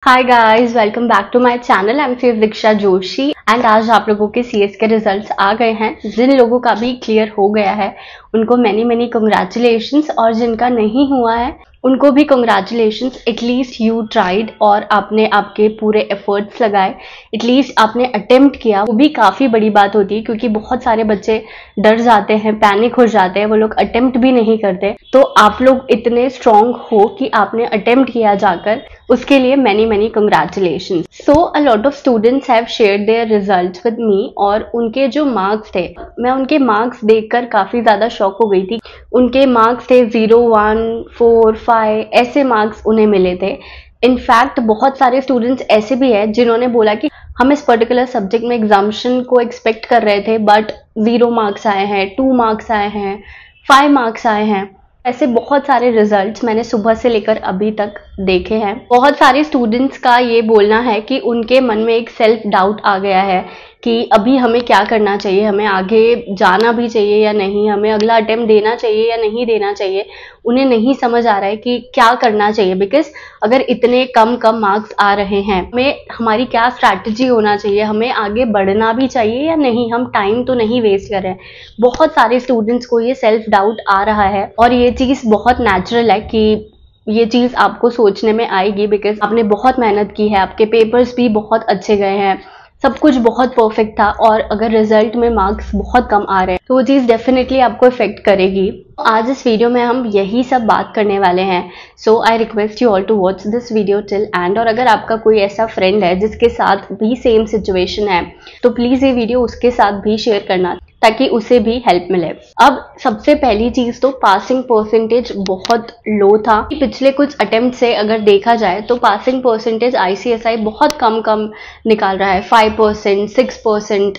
Hi guys, welcome back to my channel. I am फिर Diksha Joshi and आज आप लोगों के सीएस के रिजल्ट्स आ गए हैं। जिन लोगों का भी क्लियर हो गया है उनको मैनी कंग्रेचुलेशंस, और जिनका नहीं हुआ है उनको भी कंग्रेचुलेशंस। एटलीस्ट यू ट्राइड और आपने आपके पूरे एफर्ट्स लगाए, एटलीस्ट आपने अटेम्प्ट किया। वो भी काफ़ी बड़ी बात होती है क्योंकि बहुत सारे बच्चे डर जाते हैं, पैनिक हो जाते हैं, वो लोग अटेम्प्ट भी नहीं करते। तो आप लोग इतने स्ट्रांग हो कि आपने अटेम्प्ट किया जाकर, उसके लिए many congratulations. So a lot of students have shared their results with me, और उनके जो मार्क्स थे, मैं उनके मार्क्स देखकर काफ़ी ज़्यादा शॉक हो गई थी। उनके मार्क्स थे 0, 1, 4, 5 ऐसे मार्क्स उन्हें मिले थे। इनफैक्ट बहुत सारे स्टूडेंट्स ऐसे भी हैं जिन्होंने बोला कि हम इस पर्टिकुलर सब्जेक्ट में एग्जामिनेशन को एक्सपेक्ट कर रहे थे बट 0 मार्क्स आए हैं, 2 मार्क्स आए हैं, 5 मार्क्स आए हैं। ऐसे बहुत सारे रिजल्ट्स मैंने सुबह से लेकर अभी तक देखे हैं। बहुत सारे स्टूडेंट्स का ये बोलना है कि उनके मन में एक सेल्फ डाउट आ गया है कि अभी हमें क्या करना चाहिए, हमें आगे जाना भी चाहिए या नहीं, हमें अगला अटेम्प्ट देना चाहिए या नहीं देना चाहिए। उन्हें नहीं समझ आ रहा है कि क्या करना चाहिए, बिकॉज अगर इतने कम मार्क्स आ रहे हैं, हमें हमारी क्या स्ट्रैटेजी होना चाहिए, हमें आगे बढ़ना भी चाहिए या नहीं, हम टाइम तो नहीं वेस्ट कर रहे हैं। बहुत सारे स्टूडेंट्स को ये सेल्फ डाउट आ रहा है और ये चीज़ बहुत नेचुरल है कि ये चीज़ आपको सोचने में आएगी, बिकॉज आपने बहुत मेहनत की है, आपके पेपर्स भी बहुत अच्छे गए हैं, सब कुछ बहुत परफेक्ट था, और अगर रिजल्ट में मार्क्स बहुत कम आ रहे हैं तो वो चीज़ डेफिनेटली आपको इफेक्ट करेगी। आज इस वीडियो में हम यही सब बात करने वाले हैं। So I request you all to watch this video till end. और अगर आपका कोई ऐसा फ्रेंड है जिसके साथ भी सेम सिचुएशन है तो प्लीज़ ये वीडियो उसके साथ भी शेयर करना ताकि उसे भी हेल्प मिले। अब सबसे पहली चीज तो पासिंग परसेंटेज बहुत लो था। पिछले कुछ अटेम्प्ट से अगर देखा जाए तो पासिंग परसेंटेज आईसीएसआई बहुत कम निकाल रहा है, 5%, 6%।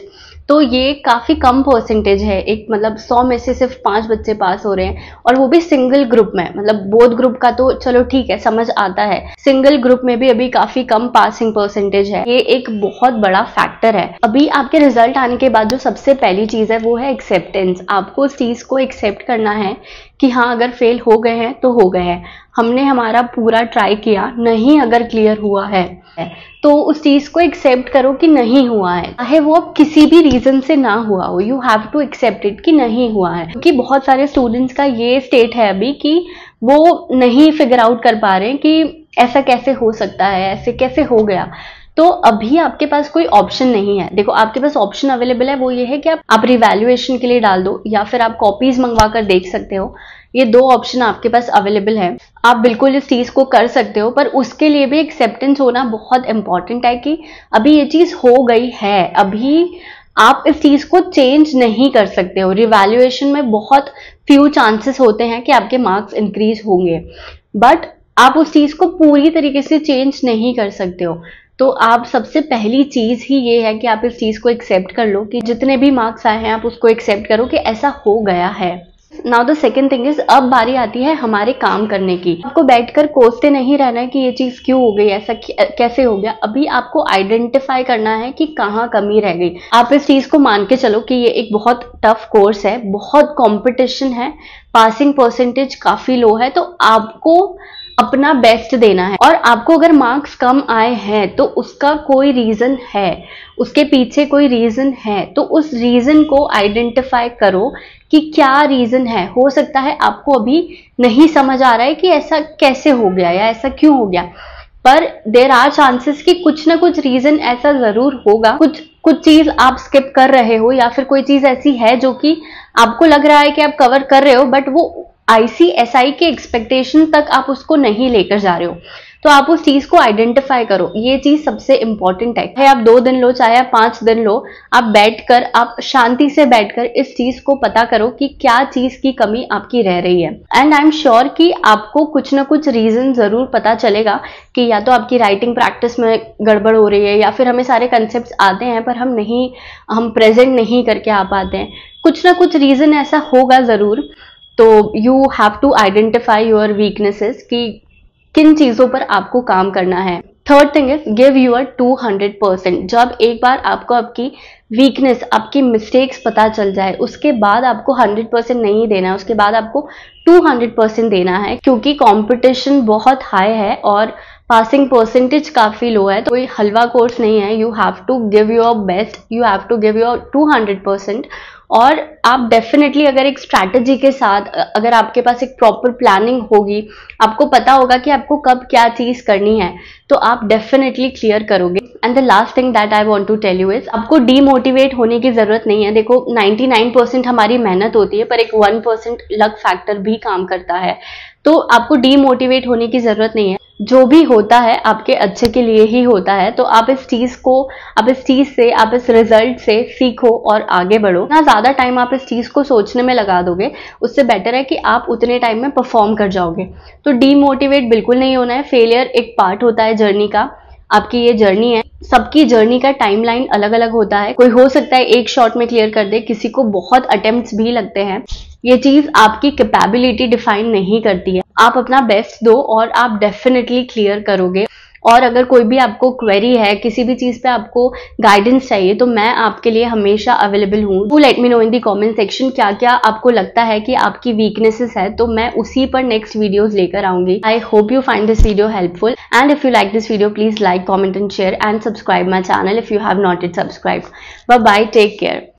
तो ये काफी कम परसेंटेज है। एक मतलब 100 में से सिर्फ 5 बच्चे पास हो रहे हैं, और वो भी सिंगल ग्रुप में। मतलब बोथ ग्रुप का तो चलो ठीक है, समझ आता है, सिंगल ग्रुप में भी अभी काफी कम पासिंग परसेंटेज है। ये एक बहुत बड़ा फैक्टर है। अभी आपके रिजल्ट आने के बाद जो सबसे पहली चीज है वो है एक्सेप्टेंस। आपको उस चीज को एक्सेप्ट करना है कि हाँ, अगर फेल हो गए हैं तो हो गए हैं, हमने हमारा पूरा ट्राई किया, नहीं अगर क्लियर हुआ है तो उस चीज को एक्सेप्ट करो कि नहीं हुआ है, चाहे वो अब किसी भी रीजन से ना हुआ हो। You have to accept it कि नहीं हुआ है। क्योंकि बहुत सारे स्टूडेंट्स का ये स्टेट है अभी कि वो नहीं फिगर आउट कर पा रहे हैं कि ऐसा कैसे हो सकता है, ऐसे कैसे हो गया। तो अभी आपके पास कोई ऑप्शन नहीं है। देखो, आपके पास ऑप्शन अवेलेबल है, वो ये है कि आप रिवैल्यूएशन के लिए डाल दो या फिर आप कॉपीज मंगवा कर देख सकते हो। ये 2 ऑप्शन आपके पास अवेलेबल है। आप बिल्कुल इस चीज को कर सकते हो, पर उसके लिए भी एक्सेप्टेंस होना बहुत इंपॉर्टेंट है कि अभी ये चीज हो गई है, अभी आप इस चीज को चेंज नहीं कर सकते हो। रिवैल्यूएशन में बहुत फ्यू चांसेस होते हैं कि आपके मार्क्स इंक्रीज होंगे, बट आप उस चीज को पूरी तरीके से चेंज नहीं कर सकते हो। तो आप सबसे पहली चीज ही ये है कि आप इस चीज को एक्सेप्ट कर लो कि जितने भी मार्क्स आए हैं आप उसको एक्सेप्ट करो कि ऐसा हो गया है। Now the second thing is, अब बारी आती है हमारे काम करने की। आपको बैठकर कोसते नहीं रहना है कि ये चीज क्यों हो गई, ऐसा कैसे हो गया। अभी आपको आइडेंटिफाई करना है कि कहाँ कमी रह गई। आप इस चीज को मान के चलो कि ये एक बहुत टफ कोर्स है, बहुत कंपटीशन है, पासिंग परसेंटेज काफी लो है, तो आपको अपना बेस्ट देना है। और आपको अगर मार्क्स कम आए हैं तो उसका कोई रीजन है, उसके पीछे कोई रीजन है, तो उस रीजन को आइडेंटिफाई करो कि क्या रीजन है। हो सकता है आपको अभी नहीं समझ आ रहा है कि ऐसा कैसे हो गया या ऐसा क्यों हो गया, पर देयर आर चांसेस कि कुछ ना कुछ रीजन ऐसा जरूर होगा। कुछ चीज आप स्किप कर रहे हो, या फिर कोई चीज ऐसी है जो कि आपको लग रहा है कि आप कवर कर रहे हो, बट वो आईसीएसआई के एक्सपेक्टेशन तक आप उसको नहीं लेकर जा रहे हो। तो आप उस चीज को आइडेंटिफाई करो। ये चीज सबसे इंपॉर्टेंट है। चाहे आप 2 दिन लो, चाहे आप 5 दिन लो, आप बैठकर, आप शांति से बैठकर इस चीज को पता करो कि क्या चीज की कमी आपकी रह रही है। एंड आई एम श्योर कि आपको कुछ ना कुछ रीजन जरूर पता चलेगा कि या तो आपकी राइटिंग प्रैक्टिस में गड़बड़ हो रही है, या फिर हमें सारे कंसेप्ट आते हैं पर हम प्रेजेंट नहीं करके आ पाते हैं। कुछ ना कुछ रीजन ऐसा होगा जरूर। तो you have to identify your weaknesses कि किन चीजों पर आपको काम करना है। Third thing is, give your 200%। जब एक बार आपको आपकी वीकनेस, आपकी मिस्टेक्स पता चल जाए, उसके बाद आपको 100% नहीं देना है, उसके बाद आपको 200% देना है, क्योंकि कंपटीशन बहुत हाई है और पासिंग परसेंटेज काफी लो है, तो कोई हलवा कोर्स नहीं है। You have to give your best, you have to give your 200%। और आप डेफिनेटली अगर एक स्ट्रैटेजी के साथ, अगर आपके पास एक प्रॉपर प्लानिंग होगी, आपको पता होगा कि आपको कब क्या चीज करनी है, तो आप डेफिनेटली क्लियर करोगे। And the last thing that I want to tell you is, आपको डीमोटिवेट होने की जरूरत नहीं है। देखो 99% हमारी मेहनत होती है, पर एक 1% लक फैक्टर भी काम करता है, तो आपको डीमोटिवेट होने की जरूरत नहीं है। जो भी होता है आपके अच्छे के लिए ही होता है, तो आप इस चीज से, आप इस रिजल्ट से सीखो और आगे बढ़ो। ना ज्यादा टाइम आप इस चीज को सोचने में लगा दोगे, उससे बेटर है कि आप उतने टाइम में परफॉर्म कर जाओगे। तो डीमोटिवेट बिल्कुल नहीं होना है। फेलियर एक पार्ट होता है जर्नी का, आपकी ये जर्नी है। सबकी जर्नी का टाइमलाइन अलग अलग होता है। कोई हो सकता है एक शॉट में क्लियर कर दे, किसी को बहुत अटेम्प्ट्स भी लगते हैं। ये चीज आपकी कैपेबिलिटी डिफाइन नहीं करती है। आप अपना बेस्ट दो और आप डेफिनेटली क्लियर करोगे। और अगर कोई भी आपको क्वेरी है, किसी भी चीज पे आपको गाइडेंस चाहिए, तो मैं आपके लिए हमेशा अवेलेबल हूँ। Do let me know in the comment section क्या क्या आपको लगता है कि आपकी वीकनेसेस है, तो मैं उसी पर नेक्स्ट वीडियोस लेकर आऊंगी। I hope you find this video helpful, and if you like this video please like, comment and share, and subscribe my channel if you have not it subscribe. Bye bye, take care.